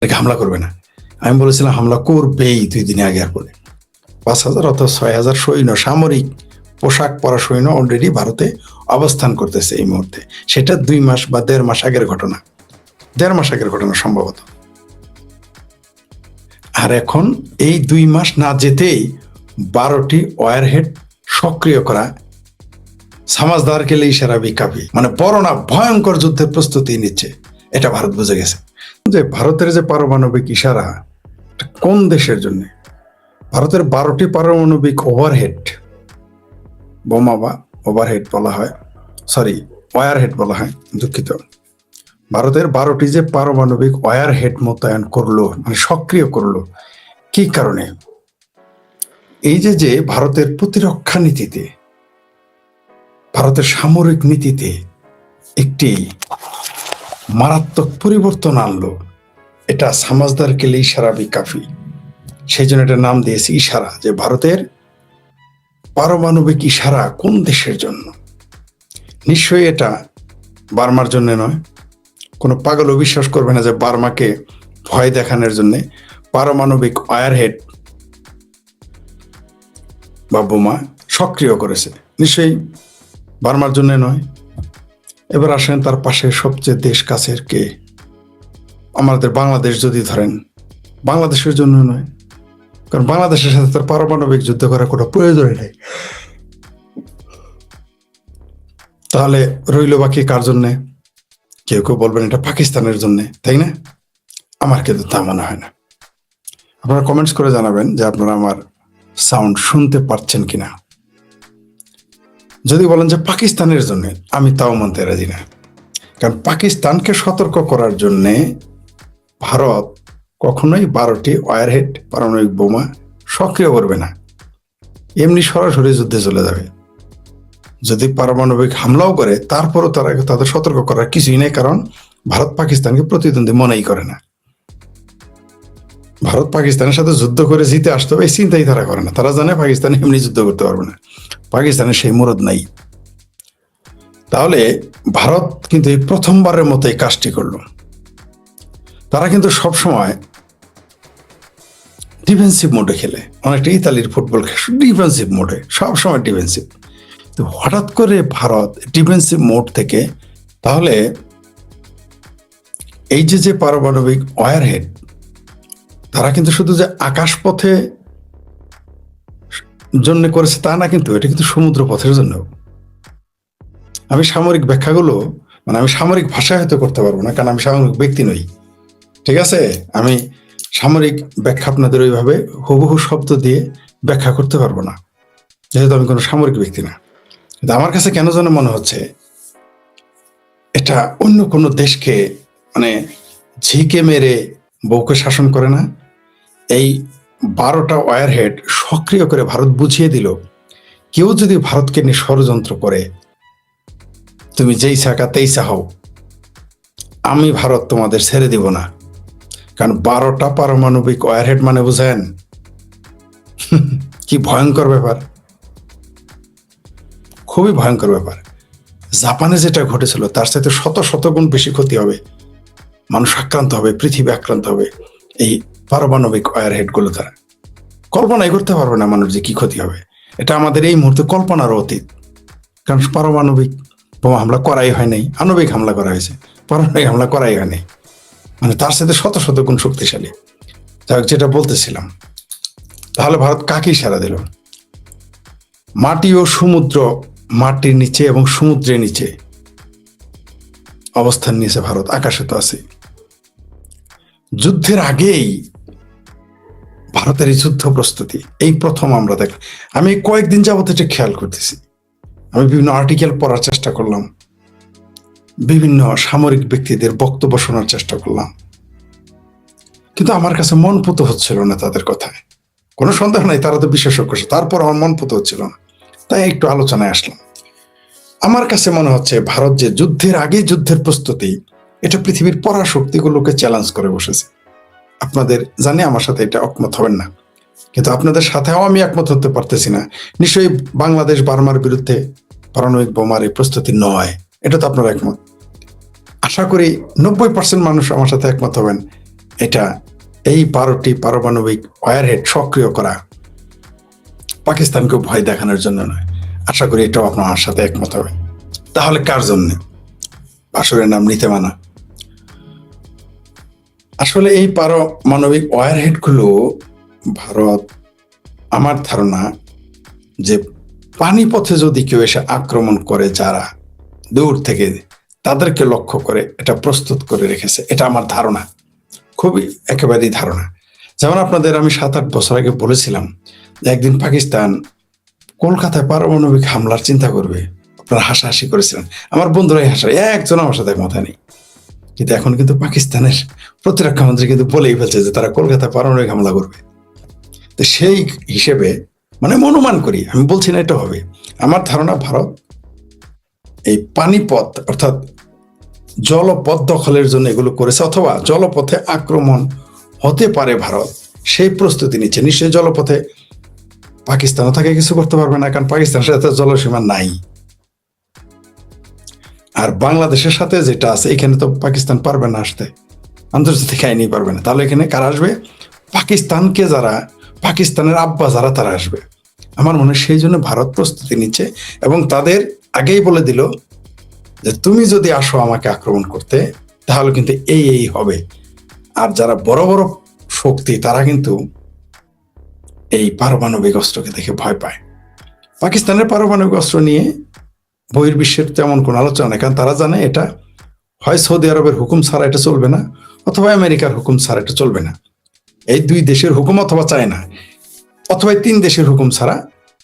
হামলা করবে না। আমি বলেছিলাম হামলা করবেই 2 দিন আগে আর পরে। 5,000 অথবা 6,000 সৈন্য, সামরিক পোশাক পরা সৈন্য অলরেডি ভারতে অবস্থান করতেছে এই মুহূর্তে। সেটা 2 মাস বা 1.5 মাস আগের ঘটনা, 1.5 মাস আগের ঘটনা সম্ভবত। আর এখন এই 2 মাস না যেতেই 12টি ওয়ারহেড সক্রিয় করা, সামাজদার কেলে ইশারা বিকাপি, মানে বড় না ভয়ঙ্কর যুদ্ধের প্রস্তুতি নিচ্ছে, এটা ভারত বুঝে গেছে। যে ভারতের যে পারমাণবিক ইশারা, কোন দেশের জন্য? ভারতের 12টি পারমাণবিক ওভারহেড বোমা বা ওভারহেড বলা হয়, সরি ওয়ারহেড বলা হয়, দুঃখিত। ভারতের 12টি যে পারমাণবিক ওয়ারহেড মোতায়েন করলো, মানে সক্রিয় করলো, কি কারণে? এই যে ভারতের প্রতিরক্ষা নীতিতে, ভারতের সামরিক নীতিতে একটি মারাত্মক পরিবর্তন আনলো, এটা সামাজদার কেলে ইশারা বিকাফি। সেই জন্য এটার নাম দিয়েছে ইশারা, যে ভারতের পারমাণবিক ইশারা কোন দেশের জন্য? নিশ্চয়ই এটা বার্মার জন্য নয়। কোনো পাগলও বিশ্বাস করবে না যে বার্মাকে ভয় দেখানোর জন্য পারমাণবিক ওয়ারহেড বা বোমা সক্রিয় করেছে। নিশ্চয়ই বার্মার জন্য নয়। এবার আসেন তার পাশে সবচেয়ে দেশ কাছের কে? আমাদের বাংলাদেশ যদি ধরেন, বাংলাদেশের জন্য নয়, কারণ বাংলাদেশের সাথে তার পারমাণবিক যুদ্ধ করার কোনো প্রয়োজনই নেই। তাহলে রইল বাকি কার জন্যে? কেউ কেউ বলবেন এটা পাকিস্তানের জন্য, তাই না? আমার কিন্তু তা মনে হয় না। আপনারা কমেন্টস করে জানাবেন যে আপনারা আমার সাউন্ড শুনতে পাচ্ছেন কিনা। যদি বলেন যে পাকিস্তানের জন্য, আমি তাও মানতে রাজি না। কারণ পাকিস্তানকে সতর্ক করার জন্য ভারত কখনোই 12টি ওয়ারহেড পারমাণবিক বোমা সক্রিয় করবে না, এমনি সরাসরি যুদ্ধে চলে যাবে। যদি পারমাণবিক হামলাও করে তারপরও তাদের সতর্ক করার কিছুই নেই, কারণ ভারত পাকিস্তানকে প্রতিদ্বন্দ্বী মনেই করে না। ভারত পাকিস্তানের সাথে যুদ্ধ করে জিতে আসতে হবে এই চিন্তাই তারা করে না। তারা জানে পাকিস্তান এমনি যুদ্ধ করতে পারবে না, পাকিস্তানের সেই মুরদ নাই। তাহলে ভারত কিন্তু এই প্রথমবারের মতো এই কাজটি করলো। তারা কিন্তু সবসময় ডিফেন্সিভ মোডে খেলে, অনেকটা ইতালির ফুটবল ডিফেন্সিভ মোডে, সবসময় ডিফেন্সিভ। তো হঠাৎ করে ভারত ডিফেন্সিভ মোড থেকে, তাহলে এই যে পারমাণবিক ওয়ারহেড, তারা কিন্তু শুধু যে আকাশপথে জন্য করেছে তা না, কিন্তু এটা কিন্তু সমুদ্র পথের জন্য। আমি সামরিক ব্যাখ্যাগুলো, মানে আমি সামরিক ভাষায় হয়তো করতে পারবো না, কারণ আমি সামরিক ব্যক্তি নই, ঠিক আছে? আমি সামরিক ব্যাখ্যা আপনাদের ওইভাবে হুবহু শব্দ দিয়ে ব্যাখ্যা করতে পারবো না, যেহেতু আমি কোনো সামরিক ব্যক্তি না। কিন্তু আমার কাছে কেন যেন মনে হচ্ছে এটা অন্য কোনো দেশকে, মানে ঝিকে মেরে বউকে শাসন করে না, এই 12টা ওয়ারহেড সক্রিয় করে ভারত বুঝিয়ে দিল, কেউ যদি ভারতকে নিয়ে ষড়যন্ত্র করে, তুমি যেই চাকা তেই চাও, আমি ভারত তোমাদের ছেড়ে দিব না। কারণ 12টা পারমাণবিক ওয়ারহেড মানে বুঝেন কি ভয়ঙ্কর ব্যাপার, খুবই ভয়ঙ্কর ব্যাপার। জাপানে যেটা ঘটেছিল তার সাথে শত শত গুণ বেশি ক্ষতি হবে, মানুষ আক্রান্ত হবে, পৃথিবী আক্রান্ত হবে এই পারমাণবিক ওয়ারহেড গুলো দ্বারা। কল্পনাই করতে পারবে না মানুষ যে কি ক্ষতি হবে। এটা আমাদের এই মুহূর্তে কল্পনারও অতীত, কারণ পারমাণবিক বোমা হামলা করাই হয় নাই, আণবিক হামলা করা হয়েছে, পারমাণবিক হামলা করাই হয় নাই, মানে তার সাথে শত শত গুণ শক্তিশালী। যাই হোক, যেটা বলতেছিলাম, তাহলে ভারত কাকে ইশারা দিল? মাটি ও সমুদ্র, মাটির নিচে এবং সমুদ্রের নিচে অবস্থান নিয়েছে ভারত, আকাশে তো আছে। যুদ্ধের আগেই ভারতের এই যুদ্ধ প্রস্তুতি এই প্রথম আমরা দেখলাম। আমি কয়েকদিন যাবত এটা খেয়াল করতেছি, আমি বিভিন্ন আর্টিকেল পড়ার চেষ্টা করলাম, বিভিন্ন সামরিক ব্যক্তিদের বক্তব্য শোনার চেষ্টা করলাম, কিন্তু আমার কাছে মন পুত হচ্ছিল না তাদের কথায়। কোনো সন্দেহ নাই তারা তো বিশেষজ্ঞ, তারপর আমার মন পুত হচ্ছিল না, তাই একটু আলোচনায় আসলাম। আমার কাছে মনে হচ্ছে ভারত যে যুদ্ধের আগে যুদ্ধের প্রস্তুতি, এটা পৃথিবীর পরাশক্তিগুলোকে চ্যালেঞ্জ করে বসেছে। আপনাদের জানি আমার সাথে এটা একমত হবেন না, কিন্তু আপনাদের সাথেও আমি একমত হতে পারতেছি না। নিশ্চয়ই বাংলাদেশ বার্মার বিরুদ্ধে পারমাণবিক বোমার এই প্রস্তুতি নয়, এটা তো আপনারা একমত। আশা করি 90% মানুষ আমার সাথে একমত হবেন এটা এই 12টি পারমাণবিক ওয়ারহেড সক্রিয় করা পাকিস্তানকে ভয় দেখানোর জন্য নয়। আশা করি এটাও আপনার সাথে একমত হবে। তাহলে কার জন্য ভাসুরের নাম নিতে মানা? আসলে এই পারমাণবিক ওয়ারহেডগুলো ভারত, আমার ধারণা যে পানিপথে যদি কেউ এসে আক্রমণ করে, যারা দূর থেকে তাদেরকে লক্ষ্য করে এটা প্রস্তুত করে রেখেছে, এটা আমার ধারণা, খুবই একেবারেই ধারণা। যেমন আপনাদের আমি 7-8 বছর আগে বলেছিলাম যে একদিন পাকিস্তান কলকাতায় পারমাণবিক হামলার চিন্তা করবে। আপনারা হাসাহাসি করেছিলেন, আমার বন্ধুরাই হাসায়, একজন আমার সাথে কথা নেই। কিন্তু এখন কিন্তু পাকিস্তানের প্রতিরক্ষা মন্ত্রী কিন্তু বলেই ফেলছে যে তারা কলকাতায় পারমাণবিক হামলা করবে। তো সেই হিসেবে মানে অনুমান করি, আমি বলছি না এটা হবে, আমার ধারণা ভারত এই পানিপথ অর্থাৎ জলপথ দখলের জন্য এগুলো করেছে, অথবা জলপথে আক্রমণ হতে পারে ভারত সেই প্রস্তুতি নিচ্ছে। নিশ্চয়ই জলপথে পাকিস্তানও তাকে কিছু করতে পারবে না, কারণ পাকিস্তানের সাথে জলসীমা নাই। আর বাংলাদেশের সাথে যেটা আছে, এখানে তো পাকিস্তান পারবে না আসতে, আন্তর্জাতিক আইনই পারবে না। তাহলে এখানে কারা আসবে? পাকিস্তানকে যারা, পাকিস্তানের আব্বা যারা, তারা আসবে। আমার মনে হয় সেই জন্য ভারত প্রস্তুতি নিচ্ছে এবং তাদের আগেই বলে দিল যে তুমি যদি আসো আমাকে আক্রমণ করতে, তাহলে কিন্তু এই হবে। আর যারা বড় বড় শক্তি তারা কিন্তু এই পারমাণবিক অস্ত্রকে দেখে ভয় পায়। পাকিস্তানের পারমাণবিক অস্ত্র নিয়ে বহির্বিশ্বের তেমন কোনো আলোচনা নেই, কারণ তারা জানে এটা হয় সৌদি আরবের হুকুম ছাড়া এটা চলবে না, অথবা আমেরিকার হুকুম ছাড়া এটা চলবে না। এই 2 দেশের হুকুম অথবা চায়না, অথবা 3 দেশের হুকুম ছাড়া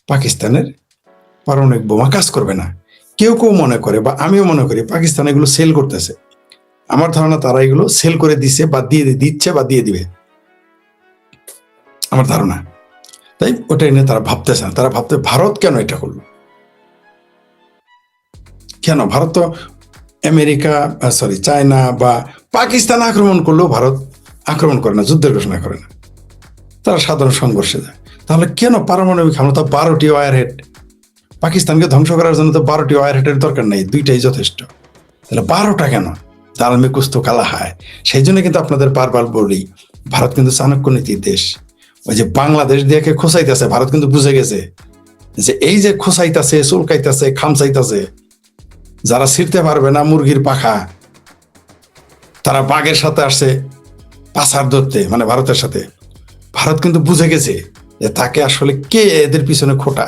পাকিস্তানের পারমাণবিক বোমা কাজ করবে না। কেউ মনে করে, বা আমিও মনে করি, পাকিস্তান এগুলো সেল করতেছে। আমার ধারণা তারা এগুলো সেল করে দিচ্ছে বা দিচ্ছে বা দিয়ে দিবে, আমার ধারণা। তাই ওটাই নিয়ে তারা ভাবতেছে না। তারা ভাবতে ভারত কেন এটা করলো, কেন ভারত তো আমেরিকা চায়না বা পাকিস্তান আক্রমণ করলেও ভারত আক্রমণ করে না, যুদ্ধের ঘোষণা করে না, তারা সাধারণ সংঘর্ষে যায়। তাহলে কেন পারমাণবিক হামলা? তো 12টি ওয়ারহেড, পাকিস্তানকে ধ্বংস করার জন্য তো 12টি ওয়ারহেডের দরকার নেই, 2টাই যথেষ্ট। তাহলে 12টা কেন? দাল মে কুছ তো কালা হায়। সেই জন্য কিন্তু আপনাদের বারবার বলি, ভারত কিন্তু চাণক্য নীতির দেশ। ওই যে বাংলাদেশ দিয়ে খোঁচাইতেছে, ভারত কিন্তু বুঝে গেছে যে এই যে খোঁচাইতেছে, চুলকাইতেছে, খামচাইতেছে, যারা ছিঁড়তে পারবে না মুরগির পাখা, তারা বাঘের সাথে আসছে পাছার ধরতে, মানে ভারতের সাথে। ভারত কিন্তু বুঝে গেছে যে তাকে আসলে কে এদের পিছনে খোটা।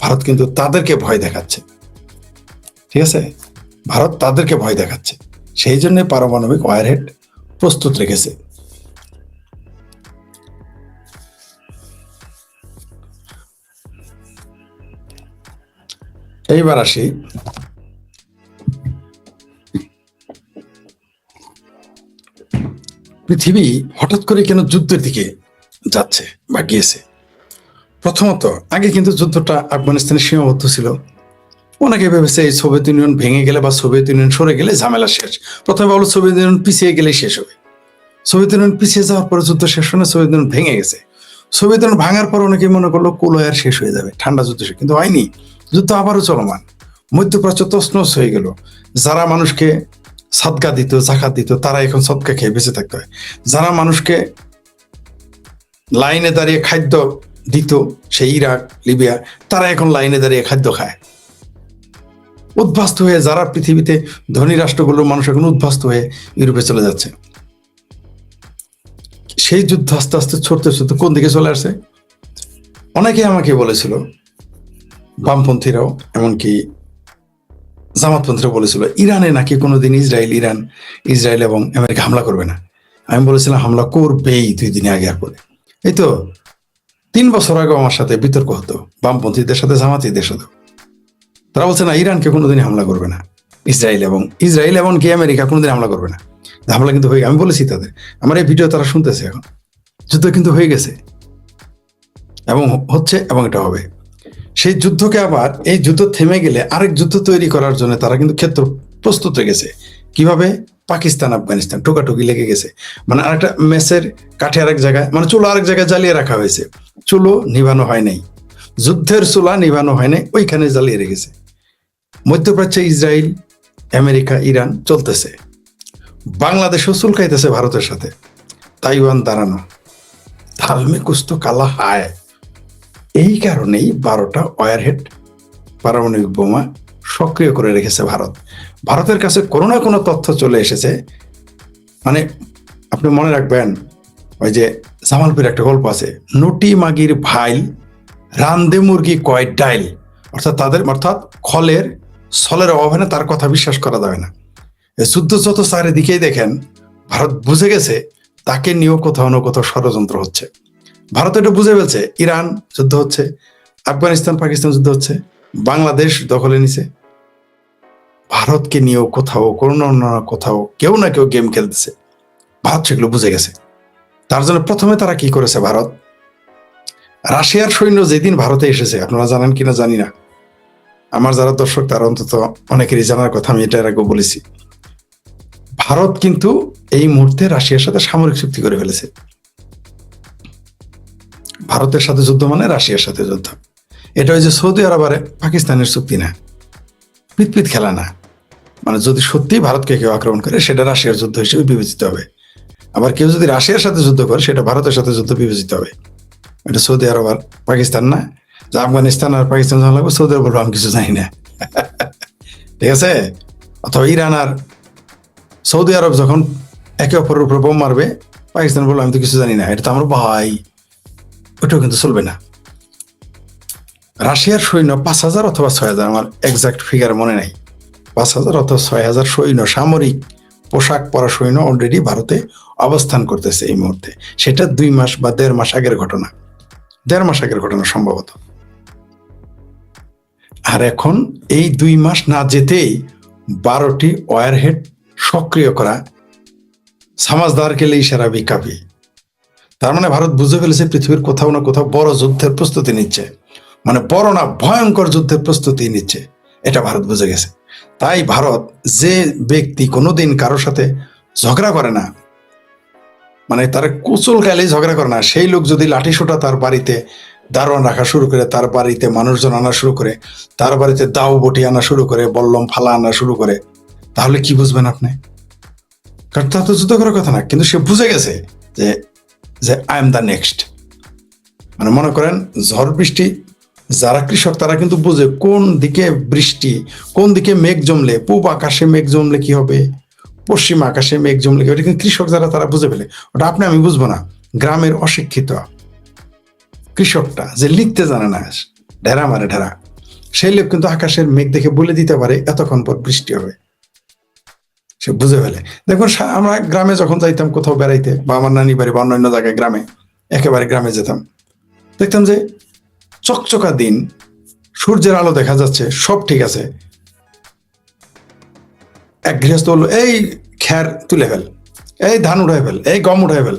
ভারত কিন্তু তাদেরকে ভয় দেখাচ্ছে, ঠিক আছে? ভারত তাদেরকে ভয় দেখাচ্ছে, সেই জন্য পারমাণবিক ওয়ারহেড প্রস্তুত রেখেছে। এইবার আসি পৃথিবী হঠাৎ করে কেন যুদ্ধের দিকে যাচ্ছে বা গিয়েছে। প্রথমত, আগে কিন্তু যুদ্ধটা আফগানিস্তানে সীমাবদ্ধ ছিল। অনেকে ভেবেছে এই সোভিয়েত ইউনিয়ন ভেঙে গেলে বা সোভিয়েত ইউনিয়ন সরে গেলে ঝামেলা শেষ। প্রথমে ভাবলো সোভিয়েত ইউনিয়ন পিছিয়ে গেলেই শেষ হবে। সোভিয়েত ইউনিয়ন পিছিয়ে যাওয়ার পরে যুদ্ধ শেষ হয় না, সোভিয়েত ইউনিয়ন ভেঙে গেছে। সোভিয়েত ইউনিয়ন ভাঙার পর অনেকে মনে করলো কুলয়ার শেষ হয়ে যাবে, ঠান্ডা যুদ্ধ শেষ, কিন্তু হয়নি। যুদ্ধ আবারও চলমান, মধ্যপ্রাচ্য তছনছ হয়ে গেল। যারা মানুষকে সাদকা দিত, জাকাত দিত, তারা এখন সদকা খেয়ে বেঁচে থাকতে হয়। যারা মানুষকে লাইনে দাঁড়িয়ে খাদ্য দিত, সেই ইরাক, লিবিয়া, তারা এখন লাইনে দাঁড়িয়ে খাদ্য খায়। উদ্বাস্ত হয়ে যারা পৃথিবীতে ধনী রাষ্ট্রগুলোর মানুষ এখন উদ্বাস্ত হয়ে ইউরোপে চলে যাচ্ছে। সেই যুদ্ধ আস্তে আস্তে ছড়তে ছড়তে কোন দিকে চলে আসছে? অনেকে আমাকে বলেছিল, বামপন্থীরাও, এমনকি জামাতপন্থীরাও বলেছিল, ইরানে নাকি কোনোদিন ইসরায়েল এবং আমেরিকা হামলা করবে না। আমি বলেছিলাম হামলা করবেই 2 দিন আগে আর পরে। এই তো 3 বছর আগে আমার সাথে বিতর্ক হতো বামপন্থীদের সাথে, জামাতিদের সাথে। তারা বলছে না, ইরানকে কোনোদিন হামলা করবে না ইসরায়েল এবং কি আমেরিকা কোনোদিন হামলা করবে না। হামলা কিন্তু হয়ে, আমি বলেছি তাদের, আমার এই ভিডিও তারা শুনতেছে এখন। যুদ্ধ কিন্তু হয়ে গেছে এবং হচ্ছে এবং এটা হবে। সেই যুদ্ধকে আবার, এই যুদ্ধ থেমে গেলে আরেক যুদ্ধ তৈরি করার জন্য তারা কিন্তু ক্ষেত্র প্রস্তুত রেখেছে। কিভাবে? পাকিস্তান আফগানিস্তান টোকাটুকি লেগে গেছে, মানে আরেকটা মেসের কাঠে আরেক জায়গায়, মানে চুলো আরেক জায়গায় জ্বালিয়ে রাখা হয়েছে। চুলো নিভানো হয় নাই, যুদ্ধের চুলা নিভানো হয় নাই, ওইখানে জ্বালিয়ে রেখেছে। মধ্যপ্রাচ্যে ইসরায়েল, আমেরিকা, ইরান চলতেছে, বাংলাদেশও চুলকাইতেছে ভারতের সাথে। তাইওয়ান দাঁড়ানো, তালমে কুস্তো কালা হায়। এই কারণেই 12টা ওয়ারহেড পারমাণবিক বোমা সক্রিয় করে রেখেছে ভারত। ভারতের কাছে কোনো না কোনো তথ্য চলে এসেছে। মানে আপনি মনে রাখবেন, ওই যে জামালপুর একটা গল্প আছে, নটি মাগির ভাইল রান্দে মুরগি কয় ডাইল, অর্থাৎ খলের সলের অভাবে না, তার কথা বিশ্বাস করা যাবে না। যুদ্ধ যত চারিদিকেই দেখেন, ভারত বুঝে গেছে তাকে নিয়েও কোথাও না কোথাও ষড়যন্ত্র হচ্ছে। ভারত এটা বুঝে ফেলছে, ইরান যুদ্ধ হচ্ছে, আফগানিস্তান পাকিস্তান যুদ্ধ হচ্ছে, বাংলাদেশ দখলে নিছে। ভারতকে নিয়েও কোথাও কোনো না কোথাও কেউ না কেউ গেম খেলতেছে। ভারত সেগুলো বুঝে গেছে। তার জন্য প্রথমে তারা কি করেছে, ভারত রাশিয়ার সৈন্য যেদিন ভারতে এসেছে, আপনারা জানেন কিনা জানি না, আমার যারা দর্শক তারা অন্তত অনেকেরই জানার কথা, আমি এটা এর আগে বলেছি। ভারত কিন্তু এই মুহূর্তে রাশিয়ার সাথে সামরিক চুক্তি করে ফেলেছে। ভারতের সাথে যুদ্ধ মানে রাশিয়ার সাথে যুদ্ধ। এটা ওই যে সৌদি আরব আর পাকিস্তানের চুক্তি না, পিতপিত খেলা না। মানে যদি সত্যি ভারতকে কেউ আক্রমণ করে, সেটা রাশিয়ার যুদ্ধ হিসেবে বিবেচিত হবে। আবার কেউ যদি রাশিয়ার সাথে যুদ্ধ করে, সেটা ভারতের সাথে যুদ্ধ বিবেচিত হবে। এটা সৌদি আরব আর পাকিস্তান না, যে আফগানিস্তান আর পাকিস্তান যখন লাগবে সৌদি আরব বলবো আমি কিছু জানি না। ঠিক আছে? অথবা ইরান আর সৌদি আরব যখন একে অপরের উপর বোম মারবে, পাকিস্তান বলবো আমি তো কিছু জানি না, এটা তো আমার ভাই। ওটাও কিন্তু চলবে না। রাশিয়ার সৈন্য 5,000 অথবা 6,000, আমার এক্সাক্ট ফিগার মনে নাই, 5,000 অথবা 6,000 সৈন্য, সামরিক পোশাক পরা সৈন্য অলরেডি ভারতে অবস্থান করতেছে এই মুহূর্তে। সেটা 2 মাস বা 1.5 মাস আগের ঘটনা, 1.5 মাস আগের ঘটনা সম্ভবত। আর এখন এই 2 মাস না যেতেই 12টি ওয়ারহেড সক্রিয় করা, সামাজদার কেলে ইশারা বিকাপি। তার মানে ভারত বুঝে ফেলেছে পৃথিবীর কোথাও না কোথাও বড় যুদ্ধের প্রস্তুতি নিচ্ছে, মানে বড় না ভয়ঙ্কর যুদ্ধের প্রস্তুতি নিচ্ছে, এটা ভারত বুঝে গেছে। তাই ভারত, যে ব্যক্তি কোনোদিন কারোর সাথে ঝগড়া করে না, মানে তার কুচল গালেই ঝগড়া করে না, সেই লোক যদি লাঠি সোটা তার বাড়িতে দারোয়ান রাখা শুরু করে, তার বাড়িতে মানুষজন আনা শুরু করে, তার বাড়িতে দাও বটি আনা শুরু করে, বল্লম ফালা আনা শুরু করে, তাহলে কি বুঝবেন আপনি? কারণ তা তো যুদ্ধ করার কথা না, কিন্তু সে বুঝে গেছে যে যে আই এম দ্য নেক্সট। মানে মনে করেন ঝড় বৃষ্টি, যারা কৃষক তারা কিন্তু বুঝে কোন দিকে বৃষ্টি, কোন দিকে মেঘ জমলে, পূব আকাশে মেঘ জমলে কি হবে, পশ্চিম আকাশে মেঘ জমলে কি হবে। কিন্তু কৃষক যারা তারা বুঝে ফেলে, ওটা আপনি আমি বুঝবো না। গ্রামের অশিক্ষিত কৃষকটা যে লিখতে জানে না, ঢেরা মারে ঢেরা, সেই লোক কিন্তু আকাশের মেঘ দেখে বলে দিতে পারে এতক্ষণ পর বৃষ্টি হবে, সে বুঝে ফেলে। দেখুন আমরা গ্রামে যখন যাইতাম কোথাও বেড়াইতে, বা আমার নানি বাড়ি বা অন্যান্য জায়গায় গ্রামে, একেবারে গ্রামে যেতাম, দেখতাম যে চকচকা দিন, সূর্যের আলো দেখা যাচ্ছে, সব ঠিক আছে। এক গৃহস্থ বললো এই খ্যার তুলে ফেল, এই ধান উঠাই ফেল, এই গম উঠাই ফেল,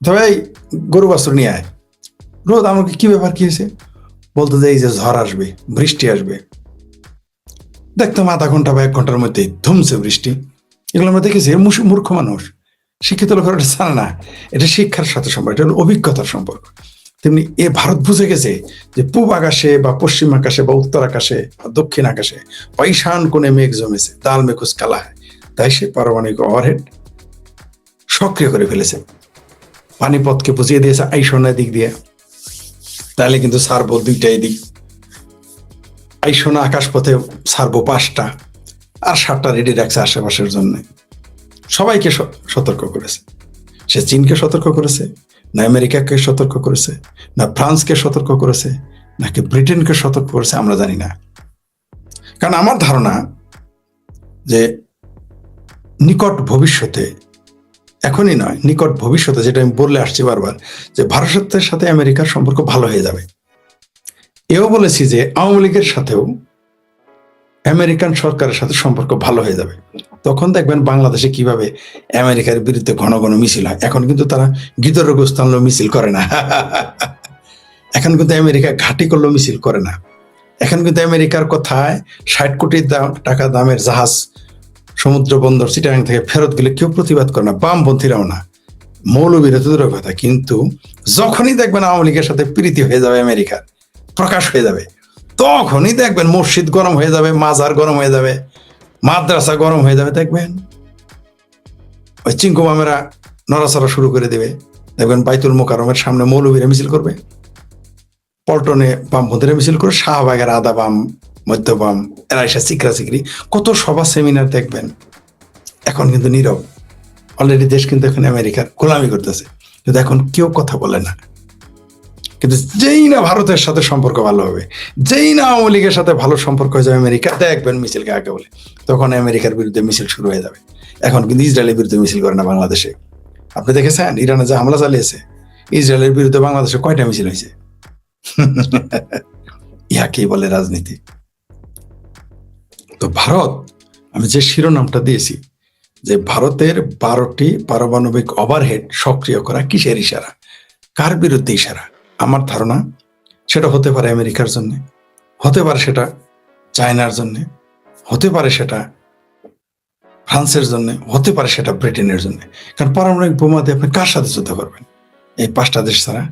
তবে এই গরু বাছুর নিয়ে আয়। রোদ, আমাকে কি ব্যাপার, কি হয়েছে? বলতো যে এই যে ঝড় আসবে, বৃষ্টি আসবে। দেখতাম আধা ঘন্টা বা 1 ঘন্টার মধ্যেই ধুমছে বৃষ্টি। এগুলো আমরা দেখেছি। মূর্খ মানুষ, শিক্ষিত লোকের এটা জানে না। এটা শিক্ষার সাথে সম্পর্ক, এটা হলো অভিজ্ঞতার সম্পর্ক। তেমনি এ ভারত বুঝে গেছে যে পূব আকাশে বা পশ্চিম আকাশে বা উত্তর আকাশে বা দক্ষিণ আকাশে বা ঈশান কোণে মেঘ জমেছে, তাল মেঘুস কালা হয়। তাই সে পারমাণবিক ওয়ারহেড সক্রিয় করে ফেলেছে। পানিপথকে বুঝিয়ে দিয়েছে আইসনের দিক দিয়ে, তাহলে কিন্তু ছাড়বো 2টাই দিক। আইসনা আকাশ পথে ছাড়বো 5টা, আর 7টা রেডি রাখছে আশেপাশের জন্য। সবাইকে সতর্ক করেছে। সে চীনকে সতর্ক করেছে, না আমেরিকাকে সতর্ক করেছে, না ফ্রান্সকে সতর্ক করেছে, নাকি ব্রিটেনকে সতর্ক করেছে, আমরা জানি না। কারণ আমার ধারণা যে নিকট ভবিষ্যতে, এখনই নয়, নিকট ভবিষ্যতে, যেটা আমি বলে আসছি বারবার, যে ভারতের সাথে আমেরিকার সম্পর্ক ভালো হয়ে যাবে। এও বলেছি যে আওয়ামী লীগের সাথেও আমেরিকান সরকারের সাথে সম্পর্ক ভালো হয়ে যাবে। তখন দেখবেন বাংলাদেশে কিভাবে আমেরিকার বিরুদ্ধে ঘন ঘন মিছিল হয়। এখন কিন্তু তারা গিদরগোস্ত আনলেও মিছিল করে না। এখন কিন্তু আমেরিকা ঘাঁটি করলেও মিছিল করে না। এখন কিন্তু আমেরিকার কথায় 60 কোটি টাকা দামের জাহাজ সমুদ্র বন্দর চিটাগাং থেকে ফেরত গেলে কেউ প্রতিবাদ করে না, বামপন্থীরাও না, মৌলবীরা তো দূরের কথা। কিন্তু যখনই দেখবেন আওয়ামী লীগের সাথে প্রীতি হয়ে যাবে, আমেরিকার প্রকাশ হয়ে যাবে, তখনই দেখবেন মসজিদ গরম হয়ে যাবে, মাজার গরম হয়ে যাবে, মাদ্রাসা গরম হয়ে যাবে। দেখবেন ওই চিঙ্কু মামেরা নড়াচড়া শুরু করে দেবে। দেখবেন বাইতুল মোকাররমের সামনে মৌলবীরা মিছিল করবে, পল্টনে বামপন্থীরা মিছিল করে, শাহবাগের আধা বাম, মধ্য বাম, এরা এসে চিকরা চিকরি কত সভা সেমিনার দেখবেন। এখন কিন্তু নীরব। অলরেডি দেশ কিন্তু এখন আমেরিকার গোলামি করতেছে, কিন্তু এখন কেউ কথা বলে না। কিন্তু যেই না ভারতের সাথে সম্পর্ক ভালো হবে, যেই না আওয়ামী লীগের সাথে ভালো সম্পর্ক হয়ে যাবে আমেরিকা, দেখবেন মিছিলকে আগে বলে, তখন আমেরিকার বিরুদ্ধে মিছিল শুরু হয়ে যাবে। এখন কিন্তু ইসরায়েলের বিরুদ্ধে মিছিল করে না বাংলাদেশে। আপনি দেখেছেন ইরানে যে হামলা চালিয়েছে, ইসরায়েলের বিরুদ্ধে বাংলাদেশে কয়টা মিছিল হয়েছে? ইহাকেই বলে রাজনীতি। তো ভারত, আমি যে শিরোনামটা দিয়েছি যে ভারতের 12টি পারমাণবিক ওভারহেড সক্রিয় করা কিসের ইশারা, কার বিরুদ্ধে ইশারা? আমার ধারণা সেটা হতে পারে আমেরিকার জন্য, হতে পারে সেটা চায়নার জন্য, হতে পারে সেটা ফ্রান্সের জন্য, হতে পারে সেটা ব্রিটেনের জন্য। কারণ পারমাণবিক বোমা দিয়ে আপনি কার সাথে যুদ্ধ করবেন? এই 5টা দেশ ছাড়া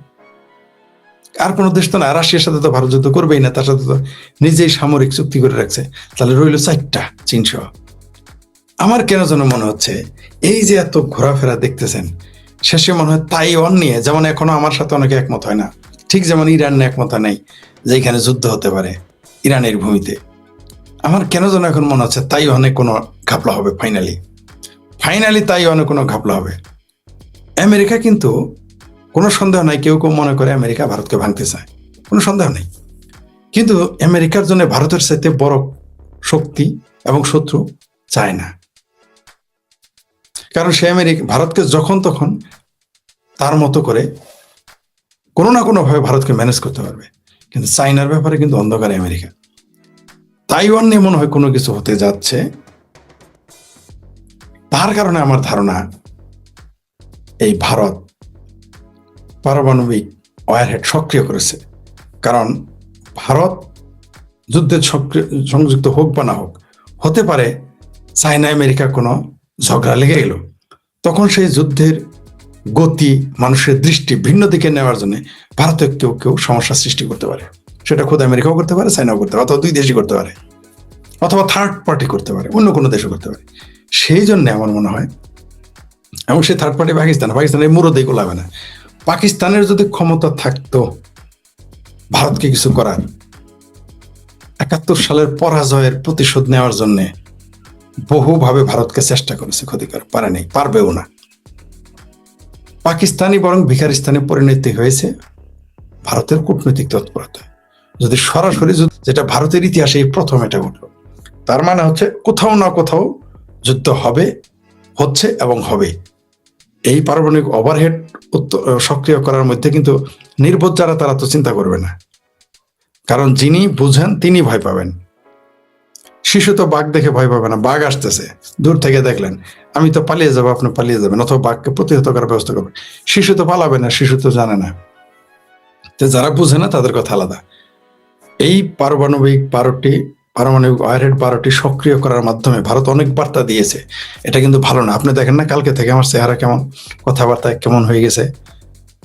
আর কোনো দেশ তো না। রাশিয়ার সাথে তো ভারত যুদ্ধ করবেই না, তার সাথে তো নিজেই সামরিক চুক্তি করে রাখছে। তাহলে রইল 4টা, চীন সহ। আমার কেন যেন মনে হচ্ছে এই যে এত ঘোরাফেরা দেখতেছেন, শেষে মনে হয় তাইওয়ান নিয়ে, যেমন এখনো আমার সাথে অনেকে একমত হয় না, ঠিক যেমন ইরান নিয়ে একমত হয় নাই যে এখানে যুদ্ধ হতে পারে ইরানের ভূমিতে। আমার কেন যেন এখন মনে হচ্ছে তাইওয়ানে কোনো ঘাপলা হবে। ফাইনালি তাইওয়ানে কোনো ঘাপলা হবে। আমেরিকা কিন্তু কোনো সন্দেহ নাই, কেউ কেউ মনে করে আমেরিকা ভারতকে ভাঙতে চায়, কোনো সন্দেহ নেই। কিন্তু আমেরিকার জন্য ভারতের চাইতে বড় শক্তি এবং শত্রু চায় না। কারণ সে ভারতকে যখন তখন তার মতো করে কোনো না কোনো ভাবে ভারতকে ম্যানেজ করতে পারবে। কিন্তু চাইনার ব্যাপারে কিন্তু অন্ধকারে আমেরিকা। তাইওয়ান নিয়ে মনে হয় কোনো কিছু হতে যাচ্ছে। তার কারণে আমার ধারণা এই ভারত পারমাণবিক ওয়ারহেড সক্রিয় করেছে। কারণ ভারত যুদ্ধে সংযুক্ত হোক বা না হোক, হতে পারে চায়না আমেরিকা কোনো ঝগড়া লেগে গেল, তখন সেই যুদ্ধের গতি, মানুষের দৃষ্টি ভিন্ন দিকে নেওয়ার জন্য ভারতে কেউ কেউ সমস্যা সৃষ্টি করতে পারে। সেটা খোদ আমেরিকাও করতে পারে, চায়নাও করতে পারে, অথবা 2 দেশই করতে পারে, অথবা থার্ড পার্টি করতে পারে, অন্য কোনো দেশও করতে পারে। সেই জন্য আমার মনে হয়, এবং সেই থার্ড পার্টি পাকিস্তানের মুরদেই গোলাবে না। পাকিস্তানের যদি ক্ষমতা থাকতো ভারতকে কিছু করার, 71 সালের পরাজয়ের প্রতিশোধ নেওয়ার জন্য বহুভাবে ভারতকে চেষ্টা করেছে, ক্ষতি করে পারে নাই, পারবেও না। পাকিস্তানি বরং ভিখারিস্তানে পরিণতি হয়েছে ভারতের কূটনৈতিক তৎপরতা। যদি সরাসরি, যেটা ভারতের ইতিহাসে প্রথম এটা ঘটল, তার মানে হচ্ছে কোথাও না কোথাও যুদ্ধ হবে, হচ্ছে এবং হবে। এই পারমাণবিক ওভারহেড সক্রিয় করার মধ্যে কিন্তু নির্বোধ যারা, তারা তো চিন্তা করবে না। কারণ যিনি বুঝেন তিনি ভয় পাবেন। শিশু তো বাঘ দেখে ভয় পাবে না, বাঘ আসতেছে দূর থেকে দেখলেন, আমি তো পালিয়ে যাবো, আপনি পালিয়ে যাবেন, অথবা বাঘকে প্রতিহত করার ব্যবস্থা করবেন। শিশু তো পালাবে না, শিশু তো জানে না। তো যারা বুঝে না তাদের কথা আলাদা। এই পারমাণবিক 12টি সক্রিয় করার মাধ্যমে ভারত অনেক বার্তা দিয়েছে। এটা কিন্তু ভালো না। আপনি দেখেন না কালকে থেকে আমার চেহারা কেমন, কথাবার্তা কেমন হয়ে গেছে।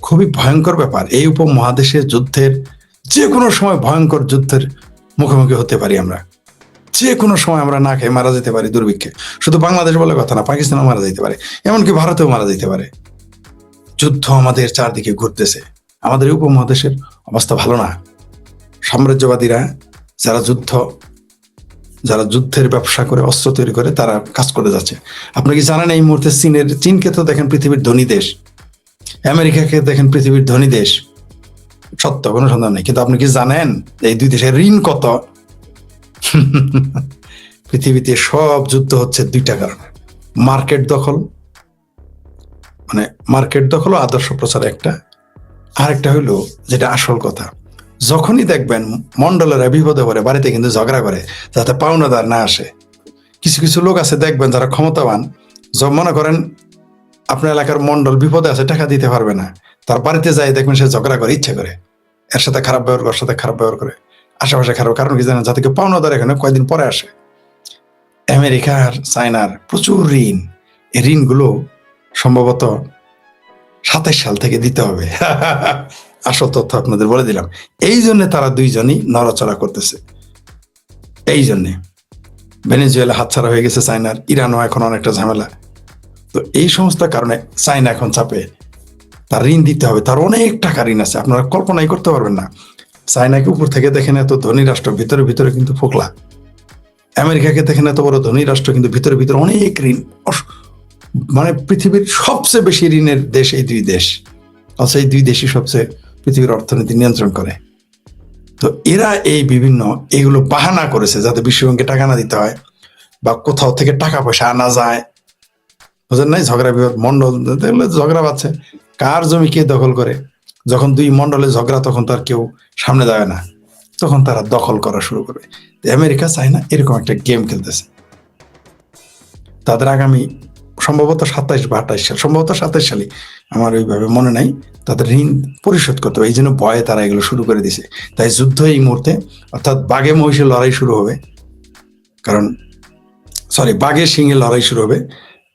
খুবই ভয়ঙ্কর ব্যাপার। এই উপমহাদেশে যুদ্ধের, যে কোনো সময় ভয়ঙ্কর যুদ্ধের মুখোমুখি হতে পারি আমরা। যে কোনো সময় আমরা না খেয়ে মারা যেতে পারি দুর্ভিক্ষে। শুধু বাংলাদেশ বলে কথা না, পাকিস্তানও মারা যেতে পারে, এমনকি ভারতেও মারা যেতে পারে। যুদ্ধ আমাদের চারদিকে ঘুরতেছে। আমাদের উপমহাদেশের অবস্থা ভালো না। সাম্রাজ্যবাদীরা যারা যুদ্ধের ব্যবসা করে, অস্ত্র তৈরি করে, তারা কাজ করে যাচ্ছে। আপনি কি জানেন এই মুহূর্তে চীনকে তো দেখেন পৃথিবীর ধনী দেশ, আমেরিকাকে দেখেন পৃথিবীর ধনী দেশ, সত্য, কোনো সন্দেহ নেই। কিন্তু আপনি কি জানেন এই 2 দেশের ঋণ কত? পৃথিবীতে সব যুদ্ধ হচ্ছে 2টা কারণে। মার্কেট দখল ও আদর্শ প্রচার একটা, আরেকটা হইলো যেটা আসল কথা, যখনই দেখবেন মন্ডলেরা বিপদে পড়ে বাড়িতে কিন্তু ঝগড়া করে যাতে পাওনাদার না আসে। কিছু কিছু লোক আছে দেখবেন যারা ক্ষমতাবান, মনে করেন আপনার এলাকার মন্ডল বিপদে আছে, টাকা দিতে পারবে না, তার বাড়িতে যাই দেখবেন সে ঝগড়া করে, ইচ্ছে করে, এর সাথে খারাপ ব্যবহার করে, ওর সাথে খারাপ ব্যবহার করে, আশেপাশে খারাপ। কারণ কি জানেন? যাতে কেউ পাওনাদার এখানে কয়েকদিন পরে আসে। আমেরিকার, চায়নার প্রচুর ঋণ। এই ঋণগুলো সম্ভবত 27 সাল থেকে দিতে হবে। আসল তথ্য আপনাদের বলে দিলাম। এই জন্য তারা 2জনই নড়াচড়া করতেছে। এই জন্যে ভেনেজুয়েলা হাতছাড়া হয়ে গেছে চায়নার, ইরানও এখন অনেকটা ঝামেলা। তো এই সমস্ত কারণে চায়না এখন চাপে, তার ঋণ দিতে হবে, তার অনেক টাকা ঋণ আছে, আপনারা কল্পনাই করতে পারবেন না। চায়নাকে উপর থেকে দেখেন এত ধনী রাষ্ট্র, ভিতরে ভিতরে কিন্তু ফোকলা। আমেরিকাকে দেখেন এত বড় ধনী রাষ্ট্র, কিন্তু ভিতরে ভিতরে অনেক ঋণ। মানে পৃথিবীর সবচেয়ে বেশি ঋণের দেশ এই দুই দেশ, অথচ এই দুই দেশই সবচেয়ে পৃথিবীর অর্থনীতি নিয়ন্ত্রণ করে। তো এরা এই বিভিন্ন এগুলো বাহানা করেছে যাতে বিশ্বব্যাংকে টাকা না দিতে হয় বা কোথাও থেকে টাকা পয়সা আনা যায়, বুঝেন নাই? ঝগড়া বিবাদ, মন্ডল দেখলে ঝগড়া বাচ্ছে, কার জমি কে দখল করে। যখন দুই মন্ডলে ঝগড়া, তখন তো আর কেউ সামনে যাবে না, তখন তারা দখল করা শুরু করবে। আমেরিকা চায় না এরকম একটা গেম খেলতেছে। তাদের আগামী সম্ভবত 27 বা 28 সাল, সম্ভবত 27 সালে, আমার ওইভাবে মনে নাই, তাদের ঋণ পরিশোধ করতে হবে। এই জন্য ভয়ে তারা এগুলো শুরু করে দিছে। তাই যুদ্ধ এই মুহূর্তে, অর্থাৎ বাঘে মহিষের লড়াই শুরু হবে, কারণ বাঘে সিংহে লড়াই শুরু হবে,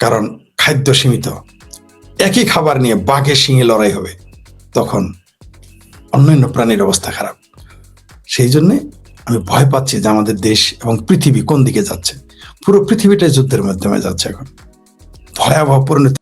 কারণ খাদ্য সীমিত। একই খাবার নিয়ে বাঘে সিংহে লড়াই হবে, তখন অন্যান্য প্রাণীর অবস্থা খারাপ। সেই জন্যে আমি ভয় পাচ্ছি যে আমাদের দেশ এবং পৃথিবী কোন দিকে যাচ্ছে। পুরো পৃথিবীটাই যুদ্ধের মাধ্যমে যাচ্ছে এখন, ভয়াবহ পরিণতি।